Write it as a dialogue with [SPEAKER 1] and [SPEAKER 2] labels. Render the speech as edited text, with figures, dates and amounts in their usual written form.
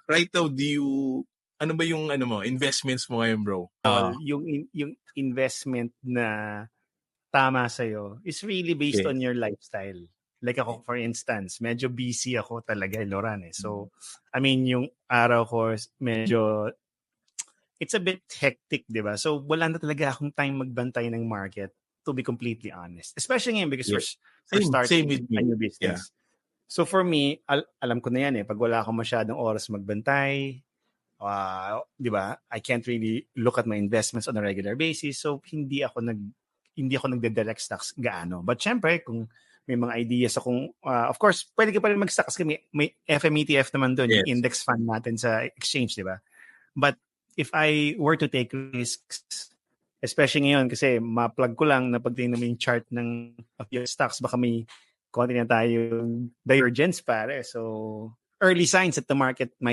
[SPEAKER 1] right now, ano ba yung investments mo ngayon, bro?
[SPEAKER 2] Yung investment na tama sa'yo is really based on your lifestyle. Like ako, for instance, medyo busy ako talaga, Loran. So, I mean, yung araw ko, medyo, it's a bit hectic, di ba? So, wala na talaga akong time magbantay ng market, to be completely honest. Especially ngayon because we're starting a new business. Yeah. So, for me, alam ko na yan pag wala akong masyadong oras magbantay, di ba? I can't really look at my investments on a regular basis. So, hindi ako nagde-direct stocks gaano. But syempre, kung may mga ideas akong, of course, pwede ka pa rin mag-stock kasi may FMETF naman doon, yung index fund natin sa exchange, di ba? But if I were to take risks, especially ngayon, kasi ma-plug ko lang na pagtingin mo yung chart of your stocks, baka may konti na tayong divergence pare. So, early signs that the market might